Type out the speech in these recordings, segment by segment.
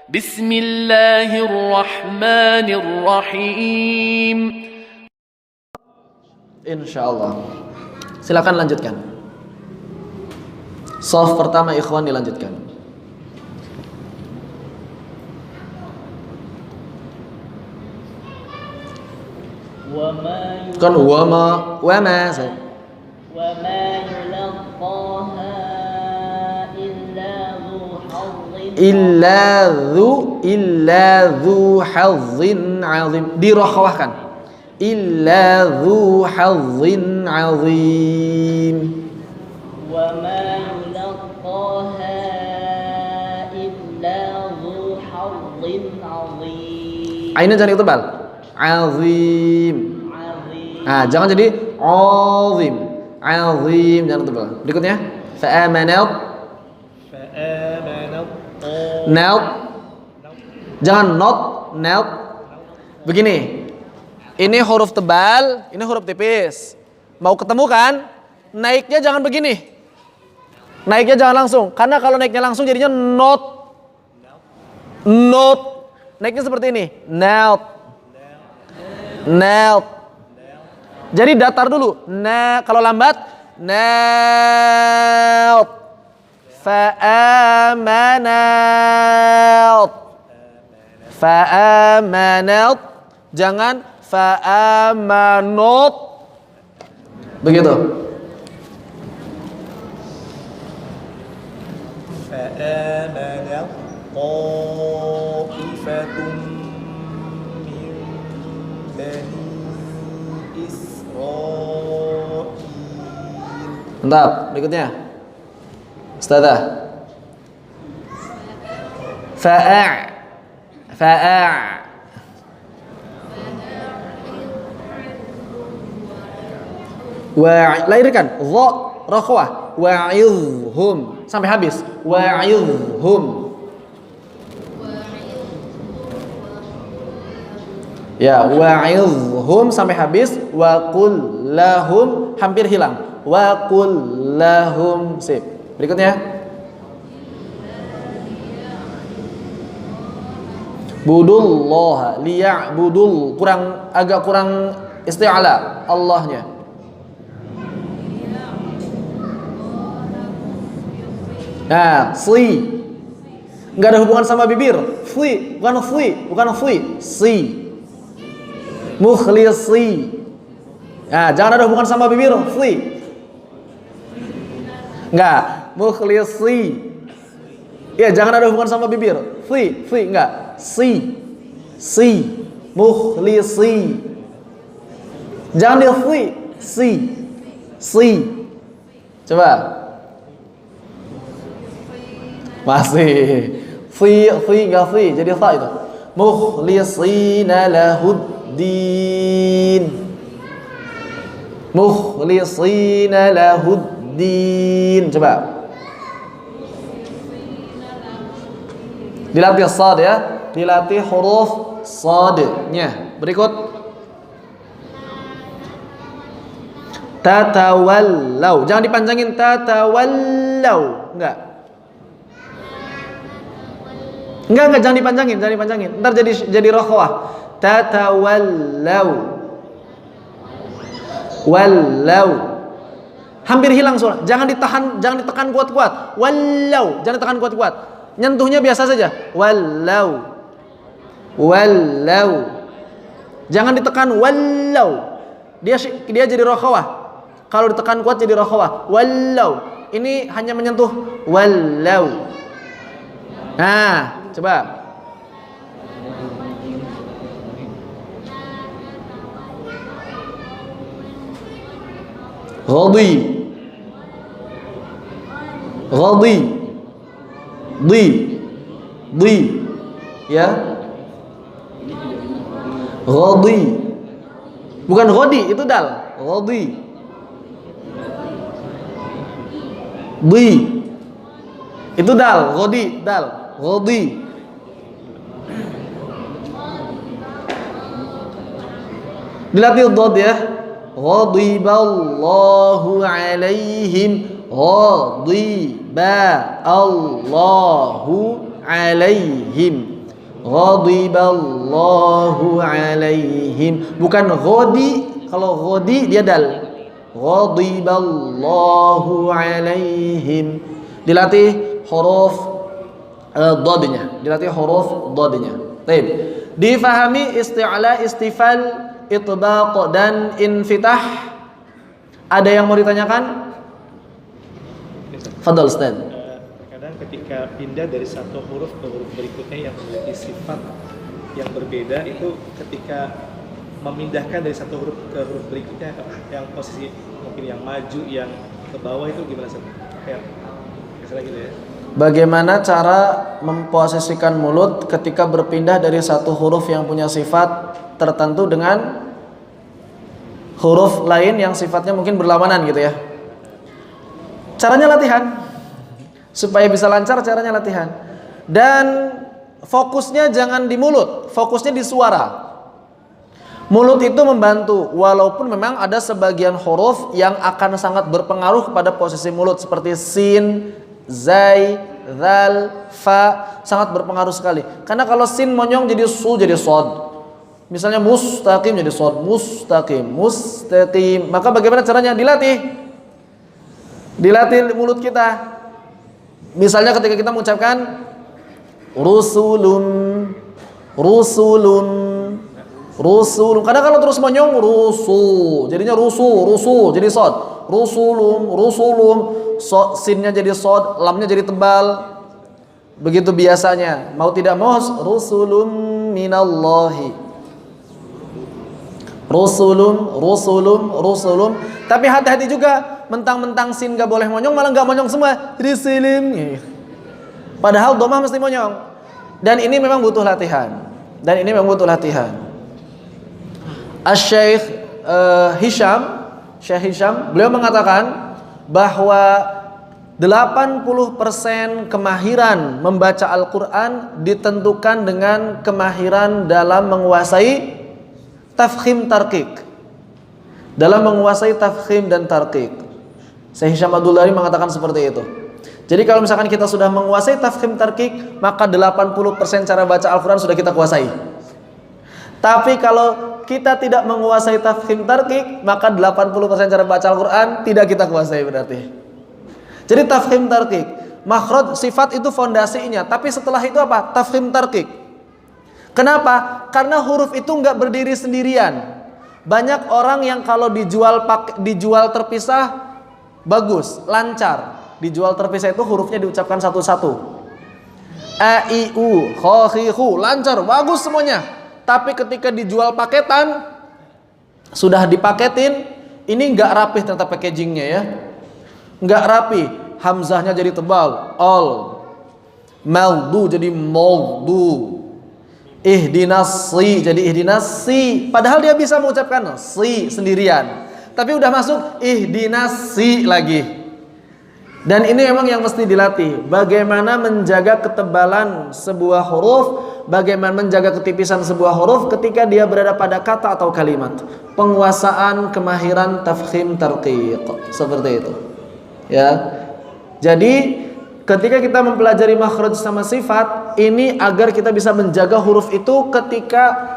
Bismillahirrahmanirrahim. Insyaallah. Silakan lanjutkan. Shaf pertama ikhwan dilanjutkan. Kan wama yulaqaha illa dzu hazzin azim. Dirokhawahkan. Illa dzu hazzin azim. Wa ma yulaqaha illa dzu hazzin azim. Ainnya jangan ditebal. Azim. Nah, jangan jadi azim. Azim jangan tebal. Berikutnya fa'amanat. Naut. Jangan naut. Begini. Ini huruf tebal, ini huruf tipis. Mau ketemu kan? Naiknya jangan begini. Naiknya jangan langsung. Karena kalau naiknya langsung jadinya not. Naiknya seperti ini. Naut. Jadi datar dulu. Kalau lambat naut. Fa'amanat. Jangan fa'amanut. Begitu. Fa'amanat ta'ifatun min bani Israil. Mantap. Berikutnya Ustazah. Fa'a. Lahirkan dha rakhwah wa'idhhum sampai habis. Wa'idhhum. Ya, wa'idhhum sampai habis. Wa qul lahum hampir hilang. Wa qul lahum. Sip. Berikutnya budullah liya'budul. Agak kurang isti'ala Allahnya. Nah, si enggak ada hubungan sama bibir. Bukan si. Mukhlisi. Nah, jangan ada hubungan sama bibir. Enggak, mukhlisi. Ya, jangan ada hubungan sama bibir. Enggak. Si. Mukhlisi. Jangan dia si. Coba. Masih. Enggak jadi fa itu. Mukhlisina lahuddin. Mukhlisina lahuddin. Coba. Dilatih sad ya. Dilatih huruf sadnya. Berikut tatawallau. Jangan dipanjangin tatawallau. Enggak, jangan dipanjangin. Ntar jadi rakhwah. Tatawallau. Wallau. Hampir hilang suara. Jangan ditekan kuat-kuat. Wallau. Jangan ditekan kuat-kuat. Nyentuhnya biasa saja. Wallau. Jangan ditekan wallau. Dia jadi rakhwah. Kalau ditekan kuat jadi rakhwah. Wallau. Ini hanya menyentuh wallau. Nah, coba. Ghadi. Di. Ya. Ghadi. Bukan ghadi, itu dal. Ghadi. Di. Itu dal, ghadi, dal. Ghadi. Dilatih dhad ya. Ghadiballahu alaihim. Ghadiba Allahu alaihim. Ghadiballahu alaihim. Bukan ghadi. Kalau ghadi dia dal. Ghadiballahu alaihim. Dilatih huruf dadnya. Dilatih huruf dadnya. Baik. Difahami isti'la, istifal, itbaq dan infitah. Ada yang mau ditanyakan? Fadhal Ustaz. Kadang ketika pindah dari satu huruf ke huruf berikutnya yang memiliki sifat yang berbeda, itu ketika memindahkan dari satu huruf ke huruf berikutnya yang posisi mungkin yang maju, yang ke bawah, itu gimana sih? Kayak misalnya gitu ya. Bagaimana cara memposisikan mulut ketika berpindah dari satu huruf yang punya sifat tertentu dengan huruf lain yang sifatnya mungkin berlawanan gitu ya. Caranya latihan. Supaya bisa lancar caranya latihan. Dan fokusnya jangan di mulut, fokusnya di suara. Mulut itu membantu, walaupun memang ada sebagian huruf yang akan sangat berpengaruh kepada posisi mulut, seperti sin, zai, zal, fa, sangat berpengaruh sekali. Karena kalau sin monyong jadi su jadi sod. Misalnya mustaqim jadi sod, mustaqim, mustaqim. Maka bagaimana caranya? Dilatih mulut kita. Misalnya ketika kita mengucapkan rusulun, rusulun, rusulun. Kadang kalau terus monyong rusul, jadinya rusul jadi sod. Rusulum, rusulum, sinnya jadi sod, lamnya jadi tebal. Begitu biasanya. Mau tidak mau rusulum minallahi. Rusulum, rusulum, rusulum. Tapi hati-hati juga, mentang-mentang sin gak boleh monyong, malah gak monyong semua. Risilim. Padahal domah mesti monyong. Dan ini memang butuh latihan. Syekh Hisham, beliau mengatakan bahwa 80% kemahiran membaca Al-Quran ditentukan dengan kemahiran dalam menguasai tafkhim tarqiq. Dalam menguasai tafkhim dan tarqiq. Syekh Hisham Abdullahari mengatakan seperti itu. Jadi kalau misalkan kita sudah menguasai tafkhim tarqiq, maka 80% cara baca Al-Quran sudah kita kuasai. Tapi kalau kita tidak menguasai tafkhim tarqiq, maka 80% cara baca Al-Quran tidak kita kuasai berarti. Jadi tafkhim tarqiq, makhraj sifat itu fondasinya, tapi setelah itu apa? Tafkhim tarqiq. Kenapa? Karena huruf itu enggak berdiri sendirian. Banyak orang yang kalau dijual terpisah bagus, lancar. Dijual terpisah itu hurufnya diucapkan satu-satu. A, I, U, kho, khi, khu, lancar, bagus semuanya. Tapi ketika dijual paketan, sudah dipaketin, ini enggak rapih ternyata packagingnya ya. Enggak rapi, hamzahnya jadi tebal, all. Maldu jadi moldu. Ihdinas si jadi ihdinas si. Padahal dia bisa mengucapkan si sendirian, tapi udah masuk ihdinas si lagi. Dan ini memang yang mesti dilatih. Bagaimana menjaga ketebalan sebuah huruf, bagaimana menjaga ketipisan sebuah huruf ketika dia berada pada kata atau kalimat. Penguasaan kemahiran tafkhim tarqiq seperti itu. Ya. Jadi ketika kita mempelajari makhraj sama sifat ini agar kita bisa menjaga huruf itu ketika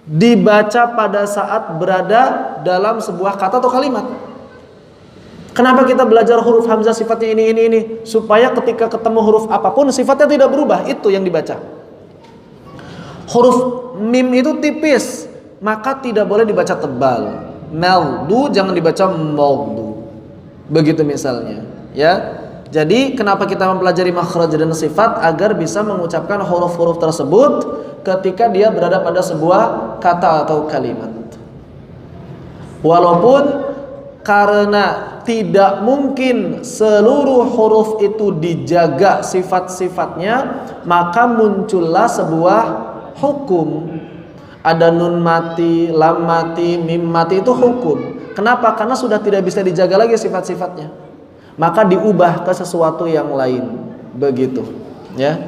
dibaca pada saat berada dalam sebuah kata atau kalimat. Kenapa kita belajar huruf hamzah sifatnya ini supaya ketika ketemu huruf apapun sifatnya tidak berubah, itu yang dibaca. Huruf mim itu tipis, maka tidak boleh dibaca tebal. Meldu jangan dibaca moldu. Begitu misalnya, ya. Jadi kenapa kita mempelajari makhraj dan sifat agar bisa mengucapkan huruf-huruf tersebut ketika dia berada pada sebuah kata atau kalimat. Walaupun karena tidak mungkin seluruh huruf itu dijaga sifat-sifatnya, maka muncullah sebuah hukum. Ada nun mati, lam mati, mim mati, itu hukum. Kenapa? Karena sudah tidak bisa dijaga lagi sifat-sifatnya. Maka diubah ke sesuatu yang lain. Begitu, ya.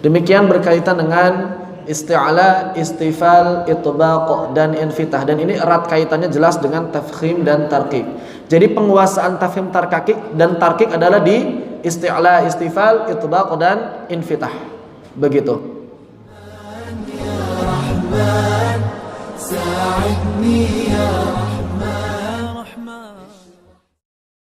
Demikian berkaitan dengan isti'la, istifal, itbaq dan infitah. Dan ini erat kaitannya jelas dengan tafkhim dan tarqiq. Jadi penguasaan tafkhim dan tarqiq adalah di isti'la, istifal, itbaq dan infitah. Begitu. ساعدني يا رحمن